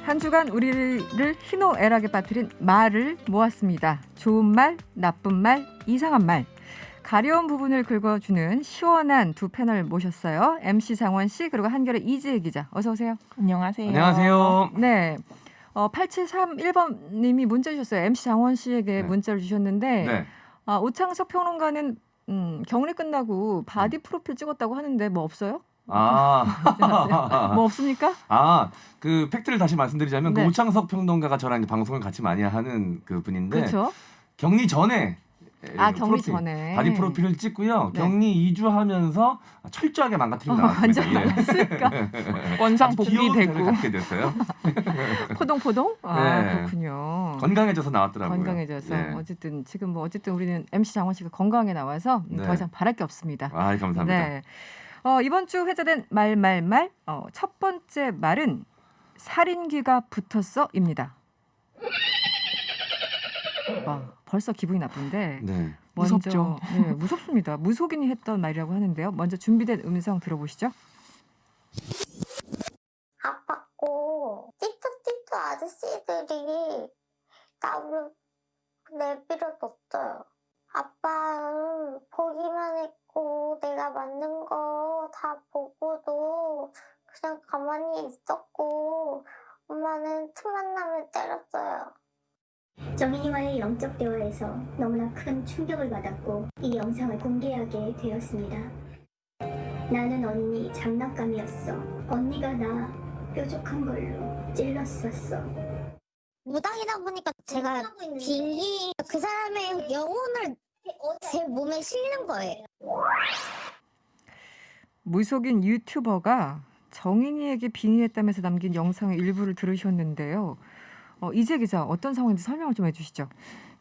한 주간 우리를 희노애락에 빠뜨린 말을 모았습니다. 좋은 말, 나쁜 말, 이상한 말. 가려운 부분을 긁어주는 시원한 두 패널 모셨어요. MC 장원 씨 그리고 한겨레 이지혜 기자. 어서 오세요. 안녕하세요. 안녕하세요. 네. 8731번님이 문자 주셨어요. MC 장원 씨에게 네. 문자를 주셨는데 네. 오창석 평론가는 격리 끝나고 바디 프로필 찍었다고 하는데 뭐 없어요? 뭐 없습니까? 그 팩트를 다시 말씀드리자면 네. 그 오창석 평론가가 저랑 방송을 같이 많이 하는 그 분인데 그렇죠. 격리 전에 격리 전에 바디 프로필을 찍고요. 네. 격리 2주 하면서 철저하게 망가뜨리고 나왔습니다. 완전 나왔을까? 원상 아주 복귀 귀여운 되고 배를 갖게 됐어요. 포동포동? 네. 그렇군요. 건강해져서 나왔더라고요. 건강해져서 예. 어쨌든 우리는 MC 장원 씨가 건강하게 나와서 네. 더 이상 바랄 게 없습니다. 감사합니다. 네. 이번 주 회자된 말. 첫 번째 말은 살인귀가 붙었어입니다. 벌써 기분이 나쁜데 네. 먼저, 무섭죠. 네, 무섭습니다. 무속인이 했던 말이라고 하는데요. 먼저 준비된 음성 들어보시죠. 아팠고 찝찝찝찝 아저씨들이 나를 내버려뒀어요. 아빠는 보기만 했고 내가 만든 거 다 보고도 그냥 가만히 있었고 엄마는 틈만 나면 때렸어요. 정인이와의 영적 대화에서 너무나 큰 충격을 받았고 이 영상을 공개하게 되었습니다. 나는 언니 장난감이었어. 언니가 나 뾰족한 걸로 찔렀었어. 무당이다 보니까 제가 빌리 그 사람의 영혼을 제 몸에 실는 거예요. 무속인 유튜버가 정인이에게 빙의했다면서 남긴 영상의 일부를 들으셨는데요. 이재 기자 어떤 상황인지 설명을 좀 해주시죠.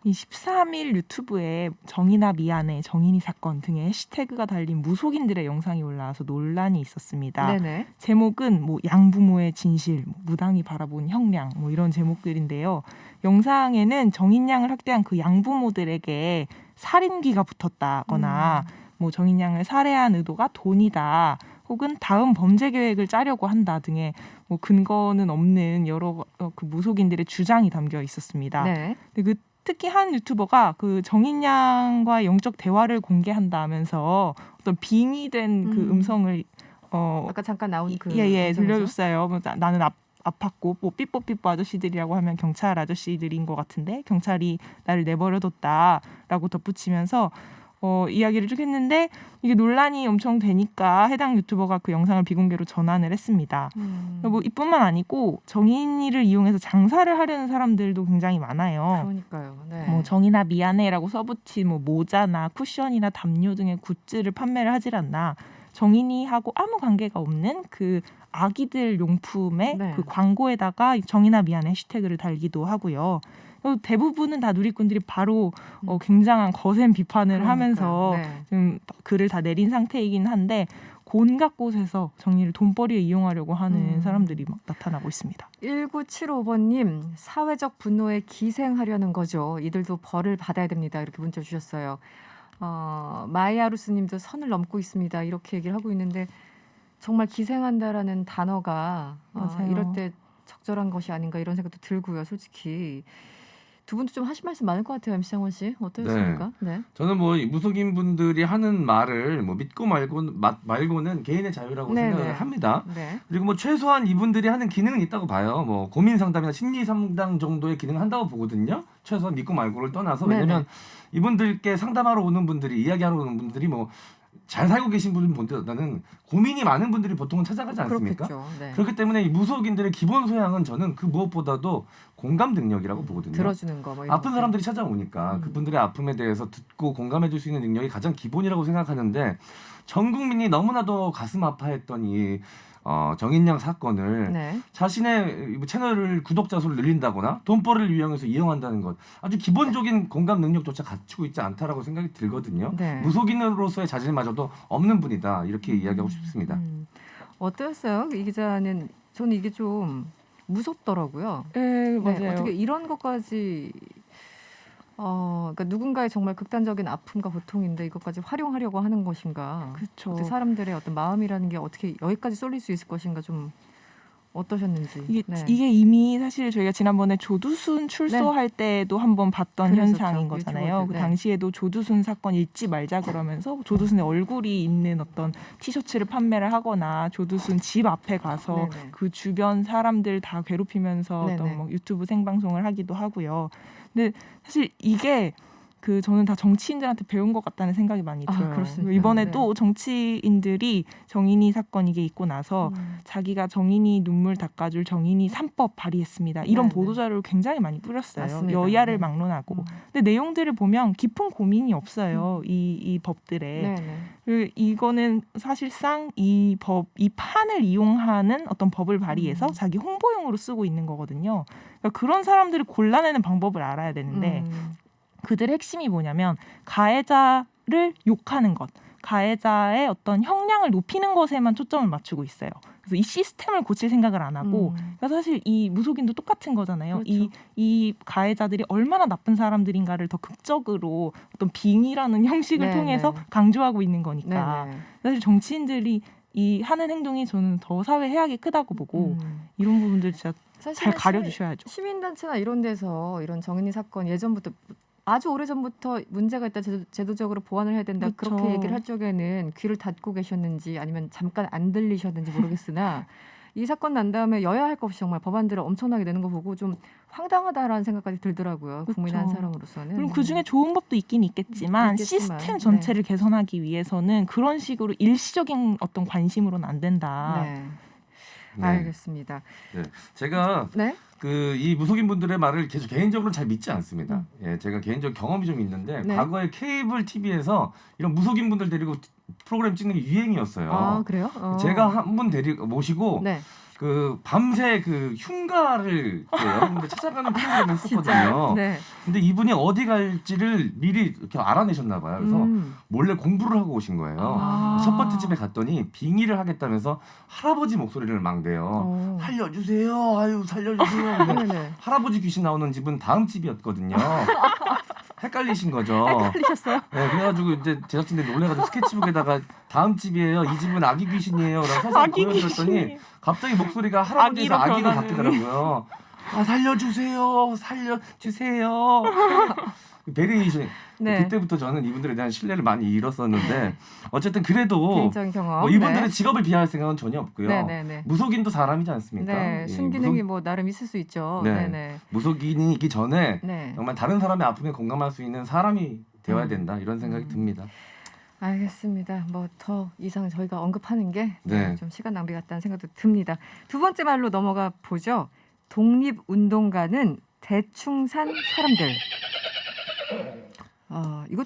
이 13일 유튜브에 정인아 미안해, 정인이 사건 등의 해시태그가 달린 무속인들의 영상이 올라와서 논란이 있었습니다. 네네. 제목은 양부모의 진실, 무당이 바라본 형량 이런 제목들인데요. 영상에는 정인 양을 학대한 그 양부모들에게 살인귀가 붙었다거나 정인 양을 살해한 의도가 돈이다. 혹은 다음 범죄 계획을 짜려고 한다 등의 근거는 없는 여러 그 무속인들의 주장이 담겨 있었습니다. 네. 근데 특히 한 유튜버가 그 정인 양과 영적 대화를 공개한다면서 어떤 빙의된 그 음성을 아까 잠깐 나온 그 음성이죠? 들려줬어요. 나는 아팠고 삐뽀삐뽀 아저씨들이라고 하면 경찰 아저씨들인 것 같은데 경찰이 나를 내버려뒀다라고 덧붙이면서 이야기를 쭉 했는데 이게 논란이 엄청 되니까 해당 유튜버가 그 영상을 비공개로 전환을 했습니다. 이뿐만 아니고 정인이를 이용해서 장사를 하려는 사람들도 굉장히 많아요. 그러니까요. 네. 정인아 미안해라고 써붙인 모자나 쿠션이나 담요 등의 굿즈를 판매를 하질 않나. 정인이하고 아무 관계가 없는 그 아기들 용품의 네. 그 광고에다가 정인아 미안해 해시태그를 달기도 하고요. 대부분은 다 누리꾼들이 바로 굉장한 거센 비판을 하면서 네. 지금 글을 다 내린 상태이긴 한데 온갖 곳에서 정리를 돈벌이에 이용하려고 하는 사람들이 막 나타나고 있습니다. 1975번님 사회적 분노에 기생하려는 거죠. 이들도 벌을 받아야 됩니다. 이렇게 문자 주셨어요. 마이아루스님도 선을 넘고 있습니다. 이렇게 얘기를 하고 있는데 정말 기생한다라는 단어가 맞아요. 이럴 때 적절한 것이 아닌가 이런 생각도 들고요. 솔직히 두 분도 좀 하실 말씀 많을 것 같아요. MC 장원 씨 어떠셨습니까? 네. 저는 무속인 분들이 하는 말을 믿고 말고는 개인의 자유라고 네네. 생각을 합니다. 네. 그리고 최소한 이분들이 하는 기능은 있다고 봐요. 고민 상담이나 심리 상담 정도의 기능을 한다고 보거든요. 최소한 믿고 말고를 떠나서 왜냐면 이분들께 상담하러 오는 분들이 이야기하러 오는 분들이 잘 살고 계신 분보다는 고민이 많은 분들이 보통은 찾아가지 않습니까? 그렇겠죠. 네. 그렇기 때문에 이 무속인들의 기본 소양은 저는 그 무엇보다도 공감 능력이라고 보거든요. 들어주는 거 이런 아픈 것들. 사람들이 찾아오니까 그분들의 아픔에 대해서 듣고 공감해 줄 수 있는 능력이 가장 기본이라고 생각하는데 전 국민이 너무나도 가슴 아파했던 이 정인양 사건을 네. 자신의 채널을 구독자 수를 늘린다거나 돈벌이를 이용해서 이용한다는 것 아주 기본적인 공감 능력조차 갖추고 있지 않다라고 생각이 들거든요. 네. 무속인으로서의 자질마저도 없는 분이다 이렇게 이야기하고 싶습니다. 어떠셨어요? 이 기자는 저는 이게 좀 무섭더라고요. 네, 맞아요. 네, 어떻게 이런 것까지 그러니까 누군가의 정말 극단적인 아픔과 고통인데 이것까지 활용하려고 하는 것인가? 그렇죠. 어떻게 사람들의 어떤 마음이라는 게 어떻게 여기까지 쏠릴 수 있을 것인가 좀 어떠셨는지. 이게, 네. 이게 이미 사실 저희가 지난번에 조두순 출소할 때도 한번 봤던 그랬었죠. 현상인 거잖아요. 유튜버 그 때. 당시에도 조두순 사건 잊지 말자 그러면서 조두순의 얼굴이 있는 어떤 티셔츠를 판매를 하거나 조두순 집 앞에 가서 네네. 그 주변 사람들 다 괴롭히면서 네네. 어떤 뭐 유튜브 생방송을 하기도 하고요. 근데 사실 이게 그 저는 다 정치인들한테 배운 것 같다는 생각이 많이 아, 들어요. 그렇습니까? 이번에 네. 또 정치인들이 정인이 사건 이게 있고 나서 자기가 정인이 눈물 닦아줄 정인이 3법 발의했습니다. 이런 네, 보도 네. 자료를 굉장히 많이 뿌렸어요. 맞습니다. 여야를 네. 막론하고. 음. 근데 내용들을 보면 깊은 고민이 없어요. 이 법들에. 네네. 이거는 사실상 이 판을 이용하는 어떤 법을 발의해서 자기 홍보용으로 쓰고 있는 거거든요. 그러니까 그런 사람들을 골라내는 방법을 알아야 되는데 그들의 핵심이 뭐냐면 가해자를 욕하는 것, 가해자의 어떤 형량을 높이는 것에만 초점을 맞추고 있어요. 그래서 이 시스템을 고칠 생각을 안 하고 그러니까 사실 이 무속인도 똑같은 거잖아요. 그렇죠. 이 가해자들이 얼마나 나쁜 사람들인가를 더 극적으로 어떤 빙의라는 형식을 네, 통해서 네. 강조하고 있는 거니까 네네. 사실 정치인들이 이 하는 행동이 저는 더 사회 해악이 크다고 보고 이런 부분들 진짜 잘 사실은 가려주셔야죠. 시민단체나 이런 데서 이런 정인이 사건 예전부터 아주 오래전부터 문제가 있다 제도적으로 보완을 해야 된다 그쵸. 그렇게 얘기를 할 적에는 귀를 닫고 계셨는지 아니면 잠깐 안 들리셨는지 모르겠으나 이 사건 난 다음에 여야 할 것 없이 정말 법안들을 엄청나게 내는 거 보고 좀 황당하다라는 생각까지 들더라고요. 국민 한 그쵸. 사람으로서는. 물론 그 중에 좋은 법도 있긴 있겠지만 있겠지만, 시스템 전체를 개선하기 위해서는 그런 식으로 일시적인 어떤 관심으로는 안 된다. 네. 네. 알겠습니다. 네. 제가 네. 이 무속인 분들의 말을 계속 개인적으로는 잘 믿지 않습니다. 예, 제가 개인적 경험이 좀 있는데 네. 과거에 케이블 TV에서 이런 무속인 분들 데리고 프로그램 찍는 게 유행이었어요. 아 그래요? 제가 한 분 모시고 네. 그 밤새 그 흉가를 여러분들 찾아가는 프로그램을 진짜. 했었거든요. 네. 근데 이분이 어디 갈지를 미리 이렇게 알아내셨나 봐요. 그래서 몰래 공부를 하고 오신 거예요. 아. 첫 번째 집에 갔더니 빙의를 하겠다면서 할아버지 목소리를 막 내요. 어. 살려주세요. 아유 살려주세요. 근데 네네. 할아버지 귀신 나오는 집은 다음 집이었거든요. 헷갈리신 거죠. 헷갈리셨어요? 네, 그래가지고 이제 제작진들이 놀래가지고 스케치북에다가 다음 집이에요. 이 집은 아기 귀신이에요. 라고 서서 아기 보여드렸더니 귀신이. 갑자기 목소리가 할아버지에서 아기로 아기로 변하는. 바뀌더라고요. 아 살려주세요. 살려주세요. 베리에이션. 네. 그때부터 저는 이분들에 대한 신뢰를 많이 잃었었는데 어쨌든 그래도 개인적인 경험. 뭐 이분들의 네. 직업을 비하할 생각은 전혀 없고요. 네네네. 무속인도 사람이지 않습니까? 네, 예, 순기능이 뭐 나름 있을 수 있죠. 네. 네네. 무속인이기 전에 네. 정말 다른 사람의 아픔에 공감할 수 있는 사람이 되어야 된다 이런 생각이 듭니다. 알겠습니다. 뭐 더 이상 저희가 언급하는 게 네. 좀 시간 낭비 같다는 생각도 듭니다. 두 번째 말로 넘어가 보죠. 독립운동가는 대충 산 사람들. 이거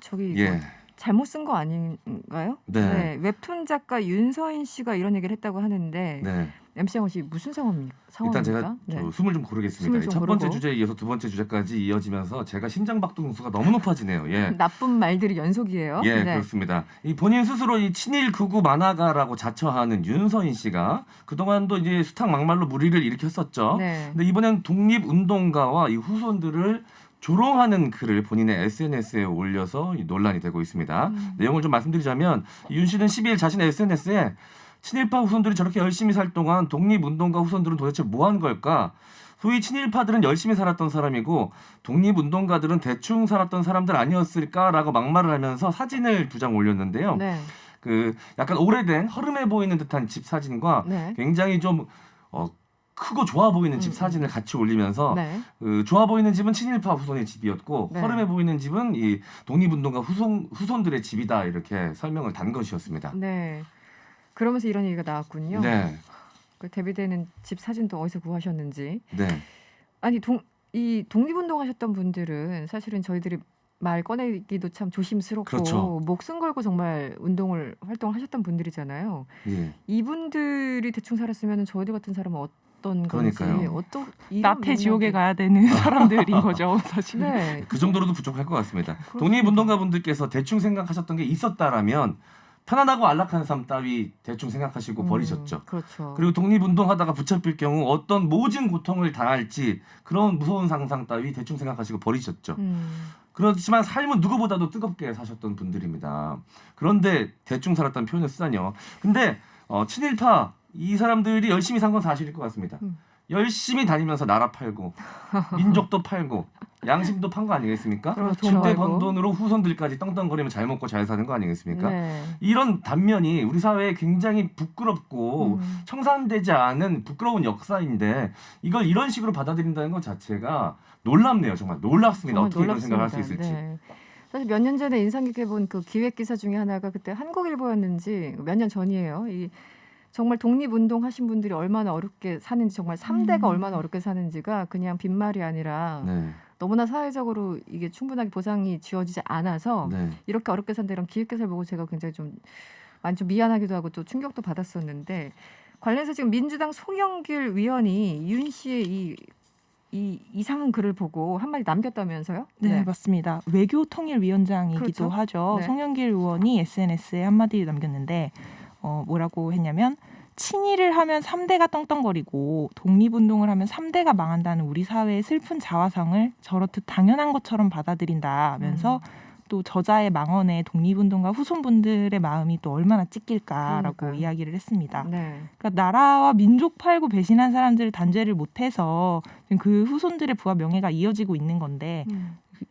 저기 이거 예. 잘못 쓴 거 아닌가요? 네. 웹툰 작가 윤서인 씨가 이런 얘기를 했다고 하는데 네. MC 영호 씨 무슨 상황입니까? 일단 제가 네. 숨을 좀 고르겠습니다. 숨을 좀 첫 번째 고르고. 주제에 이어서 두 번째 주제까지 이어지면서 제가 심장박동수가 너무 높아지네요. 예. 나쁜 말들이 연속이에요. 예, 네. 그렇습니다. 이 본인 스스로 이 친일 극우 만화가라고 자처하는 윤서인 씨가 그동안도 이제 수탁 막말로 무리를 일으켰었죠. 네. 근데 이번엔 독립운동가와 이 후손들을 조롱하는 글을 본인의 SNS에 올려서 논란이 되고 있습니다. 내용을 좀 말씀드리자면 윤 씨는 12일 자신의 SNS에 친일파 후손들이 저렇게 열심히 살 동안 독립운동가 후손들은 도대체 뭐 한 걸까? 소위 친일파들은 열심히 살았던 사람이고 독립운동가들은 대충 살았던 사람들 아니었을까라고 막말을 하면서 사진을 두 장 올렸는데요. 네. 그 약간 오래된 허름해 보이는 듯한 집 사진과 네. 굉장히 좀 크고 좋아 보이는 집 사진을 같이 올리면서 네. 그 좋아 보이는 집은 친일파 후손의 집이었고 네. 허름해 보이는 집은 이 독립운동가 후손들의 집이다 이렇게 설명을 단 것이었습니다. 네. 그러면서 이런 얘기가 나왔군요. 네, 그 대비되는 집 사진도 어디서 구하셨는지. 네, 아니 이 독립운동 하셨던 분들은 사실은 저희들이 말 꺼내기도 참 조심스럽고 그렇죠. 목숨 걸고 정말 활동을 하셨던 분들이잖아요. 예. 이분들이 대충 살았으면 저희들 같은 사람은 어떤 건지 그러니까요. 나태 지옥에 가야 되는 사람들인 거죠, 사실. 네. 그 정도로도 부족할 것 같습니다. 그렇습니다. 독립운동가분들께서 대충 생각하셨던 게 있었다라면 편안하고 안락한 삶 따위 대충 생각하시고 버리셨죠. 그렇죠. 그리고 독립운동하다가 붙잡힐 경우 어떤 모진 고통을 당할지 그런 무서운 상상 따위 대충 생각하시고 버리셨죠. 그렇지만 삶은 누구보다도 뜨겁게 사셨던 분들입니다. 그런데 대충 살았다는 표현을 쓰다니요. 근데 친일파 이 사람들이 열심히 산 건 사실일 것 같습니다. 열심히 다니면서 나라 팔고 민족도 팔고 양심도 판 거 아니겠습니까? 그렇죠. 그때 아이고. 번 돈으로 후손들까지 떵떵거리면 잘 먹고 잘 사는 거 아니겠습니까? 네. 이런 단면이 우리 사회에 굉장히 부끄럽고 청산되지 않은 부끄러운 역사인데 이걸 이런 식으로 받아들인다는 것 자체가 놀랍네요. 정말 놀랍습니다. 정말 어떻게 이런 생각을 할 수 있을지. 네. 사실 몇 년 전에 인상 깊게 본 그 기획 기사 중에 하나가 그때 한국일보였는지 몇 년 전이에요. 이 정말 독립운동 하신 분들이 얼마나 어렵게 사는지 정말 3대가 얼마나 어렵게 사는지가 그냥 빈말이 아니라 네. 너무나 사회적으로 이게 충분하게 보상이 지어지지 않아서 네. 이렇게 어렵게 산다 이런 기획 기사를 보고 제가 굉장히 좀 많이 좀 미안하기도 하고 또 충격도 받았었는데 관련해서 지금 민주당 송영길 위원이 윤 씨의 이 이상한 글을 보고 한마디 남겼다면서요? 네, 맞습니다. 외교통일위원장이기도 그렇죠. 하죠. 네. 송영길 의원이 SNS에 한마디 남겼는데 뭐라고 했냐면 친일을 하면 3대가 떵떵거리고 독립운동을 하면 3대가 망한다는 우리 사회의 슬픈 자화상을 저렇듯 당연한 것처럼 받아들인다면서 또 저자의 망언에 독립운동가 후손분들의 마음이 또 얼마나 찢길까라고 그러니까요. 이야기를 했습니다. 네. 그러니까 나라와 민족 팔고 배신한 사람들을 단죄를 못해서 지금 그 후손들의 부와 명예가 이어지고 있는 건데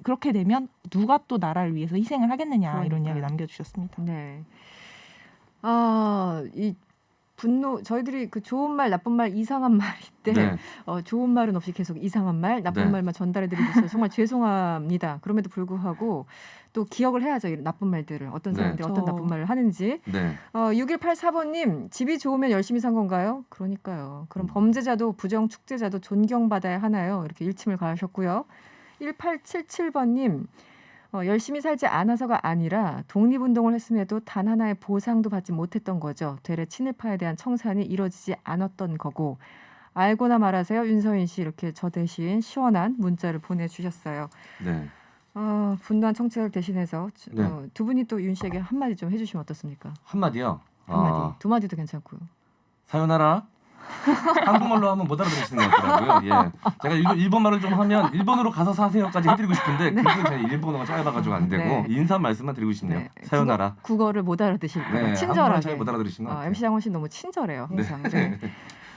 그렇게 되면 누가 또 나라를 위해서 희생을 하겠느냐 이런 그러니까요. 이야기 남겨주셨습니다. 네. 이 분노 저희들이 그 좋은 말 나쁜 말 이상한 말일 때 네. 좋은 말은 없이 계속 이상한 말 나쁜 네. 말만 전달해드리고 있어서 정말 죄송합니다. 그럼에도 불구하고 또 기억을 해야죠. 이 나쁜 말들을 어떤 네. 사람들이 어떤 나쁜 말을 하는지. 네. 6184번님 집이 좋으면 열심히 산 건가요? 그러니까요. 그럼 범죄자도 부정 축제자도 존경받아야 하나요? 이렇게 일침을 가하셨고요. 1877번님 열심히 살지 않아서가 아니라 독립운동을 했음에도 단 하나의 보상도 받지 못했던 거죠. 되레 친일파에 대한 청산이 이루어지지 않았던 거고 알고나 말하세요. 윤서인 씨 이렇게 저 대신 시원한 문자를 보내주셨어요. 네. 분노한 청취자를 대신해서 네. 두 분이 또 윤 씨에게 한마디 좀 해주시면 어떻습니까? 한마디요. 한마디, 두 마디도 괜찮고요. 사요나라. 한국말로 하면 못 알아들으시는 것 같더라고요. 예. 제가 일본말을 좀 하면 일본으로 가서 사세요까지 해드리고 싶은데 그게 제 일본어가 짧아가지고 안 되고 네. 인사 말씀만 드리고 싶네요. 네. 사요나라. 국어를 못 알아듣실 거예요. 네. 친절하게. 잘못 알아들으시는 것 같아요. MC 장원 씨 너무 친절해요. 항상. 네. 네.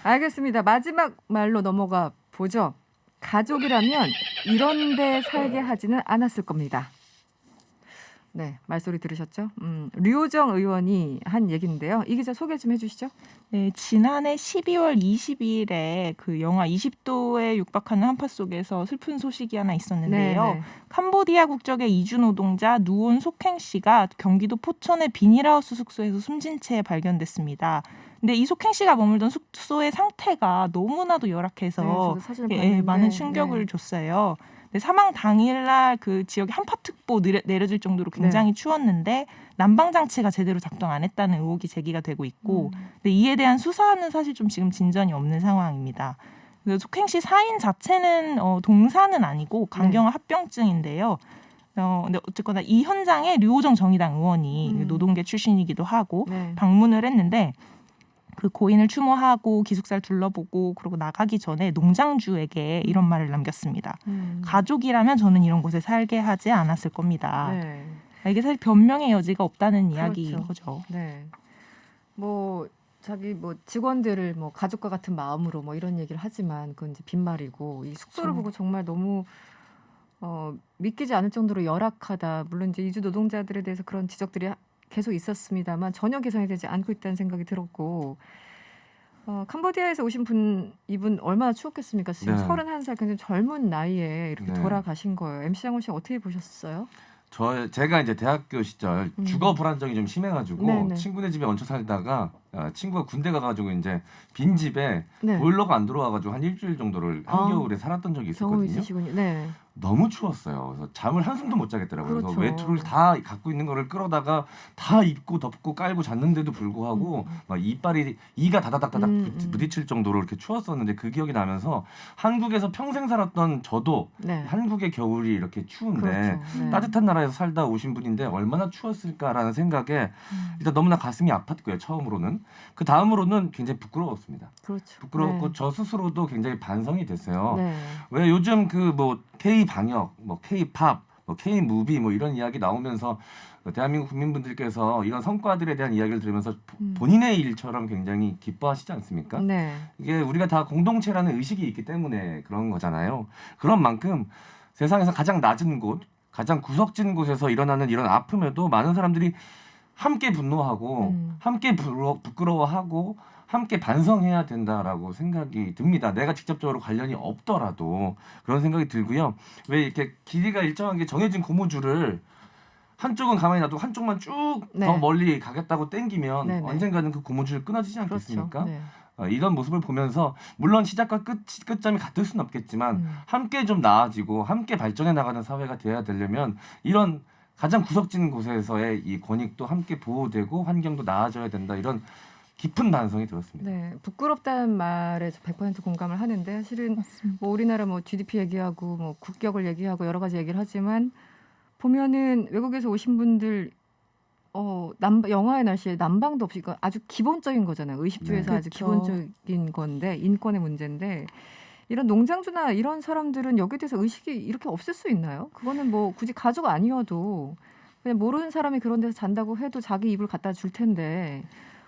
알겠습니다. 마지막 말로 넘어가 보죠. 가족이라면 이런 데 살게 하지는 않았을 겁니다. 네, 말소리 들으셨죠? 류호정 의원이 한 얘기인데요. 이 기자 소개 좀 해주시죠. 네, 지난해 12월 22일에 그 영하 20도에 육박하는 한파 속에서 슬픈 소식이 하나 있었는데요. 네, 네. 캄보디아 국적의 이주 노동자 누온 속행 씨가 경기도 포천의 비닐하우스 숙소에서 숨진 채 발견됐습니다. 근데 이 속행 씨가 머물던 숙소의 상태가 너무나도 네, 열악해서 저도 사진을 봤는데, 많은 충격을 네. 줬어요. 근데 사망 당일날 그 지역에 한파특보 내려질 정도로 굉장히 추웠는데 난방 장치가 제대로 작동 안 했다는 의혹이 제기가 되고 있고, 근데 이에 대한 수사는 사실 좀 지금 진전이 없는 상황입니다. 속행 씨 사인 자체는 동사는 아니고 강경화 합병증인데요. 근데 어쨌거나 이 현장에 류호정 정의당 의원이 노동계 출신이기도 하고 네. 방문을 했는데. 그 고인을 추모하고 기숙사를 둘러보고 그러고 나가기 전에 농장주에게 이런 말을 남겼습니다. 가족이라면 저는 이런 곳에 살게 하지 않았을 겁니다. 네. 이게 사실 변명의 여지가 없다는 그렇죠. 이야기인 거죠. 네. 자기 직원들을 가족과 같은 마음으로 이런 얘기를 하지만 그건 이제 빈말이고 이 숙소를 그렇죠. 보고 정말 너무 믿기지 않을 정도로 열악하다. 물론 이제 이주 노동자들에 대해서 그런 지적들이 계속 있었습니다만 전혀 개선이 되지 않고 있다는 생각이 들었고 캄보디아에서 오신 이분 얼마나 추웠겠습니까? 지금 네. 31살 굉장히 젊은 나이에 이렇게 네. 돌아가신 거예요. MC 장원 씨 어떻게 보셨어요? 제가 이제 대학교 시절 주거 불안정이 좀 심해가지고 네네. 친구네 집에 얹혀 살다가 친구가 군대 가가지고 이제 빈 집에 네. 보일러가 안 들어와가지고 한 일주일 정도를 한겨울에 살았던 적이 경험이 있었거든요. 있으시군요. 네. 너무 추웠어요. 그래서 잠을 한숨도 못 자겠더라고요. 그렇죠. 그래서 외투를 다 갖고 있는 거를 끌어다가 다 입고 덮고 깔고 잤는데도 불구하고 막 이가 다다닥다닥 부딪힐 정도로 이렇게 추웠었는데 그 기억이 나면서 한국에서 평생 살았던 저도 네. 한국의 겨울이 이렇게 추운데 그렇죠. 네. 따뜻한 나라에서 살다 오신 분인데 얼마나 추웠을까라는 생각에 일단 너무나 가슴이 아팠고요. 처음으로는. 그 다음으로는 굉장히 부끄러웠습니다. 그렇죠. 부끄러웠고 네. 저 스스로도 굉장히 반성이 됐어요. 네. 왜 요즘 K 방역, K 팝 K-무비 뭐 이런 이야기 나오면서 대한민국 국민분들께서 이런 성과들에 대한 이야기를 들으면서 본인의 일처럼 굉장히 기뻐하시지 않습니까? 네. 이게 우리가 다 공동체라는 의식이 있기 때문에 그런 거잖아요. 그런 만큼 세상에서 가장 낮은 곳, 가장 구석진 곳에서 일어나는 이런 아픔에도 많은 사람들이 함께 분노하고 함께 부끄러워하고 함께 반성해야 된다라고 생각이 듭니다. 내가 직접적으로 관련이 없더라도 그런 생각이 들고요. 왜 이렇게 길이가 일정하게 정해진 고무줄을 한쪽은 가만히 놔두고 한쪽만 쭉 더 네. 멀리 가겠다고 땡기면 네네. 언젠가는 그 고무줄 끊어지지 않겠습니까? 그렇죠. 네. 이런 모습을 보면서 물론 시작과 끝점이 같을 수는 없겠지만 함께 좀 나아지고 함께 발전해 나가는 사회가 돼야 되려면 이런 가장 구석진 곳에서의 이 권익도 함께 보호되고 환경도 나아져야 된다. 이런 깊은 반성이 들었습니다. 네, 부끄럽다는 말에 100% 공감을 하는데 사실은 뭐 우리나라 뭐 GDP 얘기하고 뭐 국격을 얘기하고 여러 가지 얘기를 하지만 보면은 외국에서 오신 분들 영하의 날씨에 난방도 없이 이거 아주 기본적인 거잖아요. 의식주에서 네. 아주 그렇죠. 기본적인 건데 인권의 문제인데 이런 농장주나 이런 사람들은 여기에 대해서 의식이 이렇게 없을 수 있나요? 그거는 뭐 굳이 가족 아니어도 그냥 모르는 사람이 그런 데서 잔다고 해도 자기 입을 갖다 줄 텐데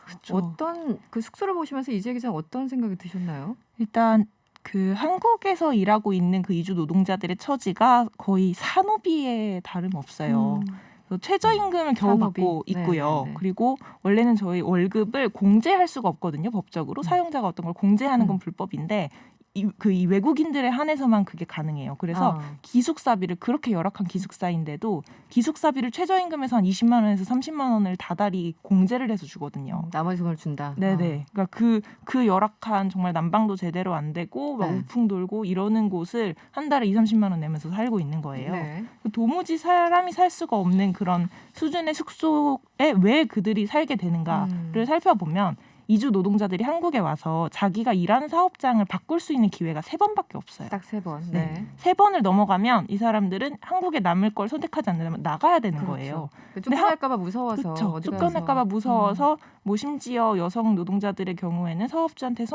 그렇죠. 어떤 그 숙소를 보시면서 이재 기자는 어떤 생각이 드셨나요? 일단 그 한국에서 일하고 있는 그 이주 노동자들의 처지가 거의 산호비에 다름없어요. 그래서 최저임금을 겨우 산호비. 받고 있고요. 네네네. 그리고 원래는 저희 월급을 공제할 수가 없거든요. 법적으로 사용자가 어떤 걸 공제하는 건 불법인데 이 외국인들에 한해서만 그게 가능해요. 그래서 기숙사비를 그렇게 열악한 기숙사인데도 기숙사비를 최저임금에서 한 20만 원에서 30만 원을 다달이 공제를 해서 주거든요. 나머지 돈을 준다. 네네. 그러니까 그 열악한 정말 난방도 제대로 안 되고 막 네. 우풍 돌고 이러는 곳을 한 달에 2-30만 원 내면서 살고 있는 거예요. 네. 도무지 사람이 살 수가 없는 그런 수준의 숙소에 왜 그들이 살게 되는가를 살펴보면 이주 노동자들이 한국에 와서 자기가 일하는 사업장을 바꿀 수 있는 기회가 3번밖에 없어요. 딱 3번. 네. 네. 3번을 넘어가면 이 사람들은 한국에 남을 걸 선택하지 않으면 나가야 되는 거예요. 쫓겨날까봐 무서워서 그렇죠. 어디 가서. 쫓겨날까봐 무서워서 뭐 심지어 여성 노동자들의 경우에는 사업주한테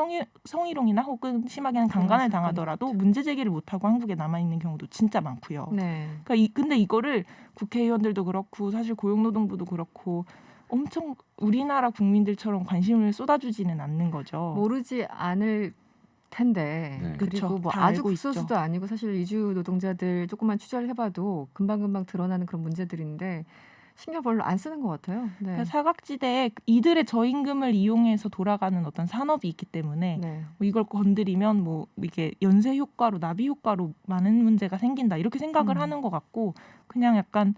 성희롱이나 혹은 심하게는 강간을 당하더라도 문제 제기를 못하고 한국에 남아 있는 경우도 진짜 많고요. 네. 그러니까 근데 이거를 국회의원들도 그렇고 사실 고용노동부도 그렇고 엄청 우리나라 국민들처럼 관심을 쏟아주지는 않는 거죠. 모르지 않을 텐데 네. 그리고 그쵸. 뭐 다 아주 알고 극소수도 아니고 사실 이주 노동자들 조금만 취재를 해봐도 금방금방 드러나는 그런 문제들인데 신경 별로 안 쓰는 것 같아요. 네. 그러니까 사각지대에 이들의 저임금을 이용해서 돌아가는 어떤 산업이 있기 때문에 네. 뭐 이걸 건드리면 뭐 이게 연쇄 효과로 나비 효과로 많은 문제가 생긴다 이렇게 생각을 하는 것 같고 그냥 약간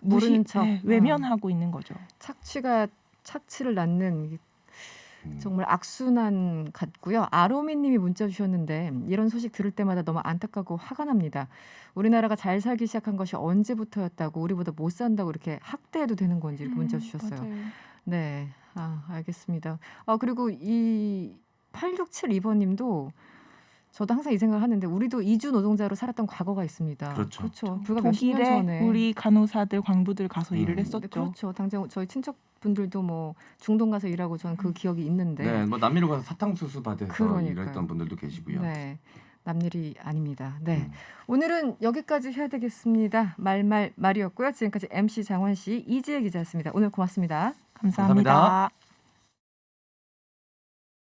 모르는 척. 외면하고 있는 거죠. 착취가 착취를 낳는 정말 악순환 같고요. 아로미님이 문자 주셨는데 이런 소식 들을 때마다 너무 안타깝고 화가 납니다. 우리나라가 잘 살기 시작한 것이 언제부터였다고 우리보다 못 산다고 이렇게 학대해도 되는 건지 이렇게 문자 주셨어요. 맞아요. 네, 알겠습니다. 그리고 이 8672번님도 저도 항상 이 생각을 하는데 우리도 이주 노동자로 살았던 과거가 있습니다. 그렇죠. 불과 몇십 년 독일에 전에 우리 간호사들 광부들 가서 일을 했었죠. 네, 그렇죠. 당장 저희 친척분들도 뭐 중동 가서 일하고 저는 그 기억이 있는데 네, 뭐 남미로 가서 사탕수수 받아서 그러니까요. 일했던 분들도 계시고요. 네, 남일이 아닙니다. 네, 오늘은 여기까지 해야 되겠습니다. 말이었고요. 지금까지 MC 장원 씨, 이지혜 기자였습니다. 오늘 고맙습니다. 감사합니다. 감사합니다.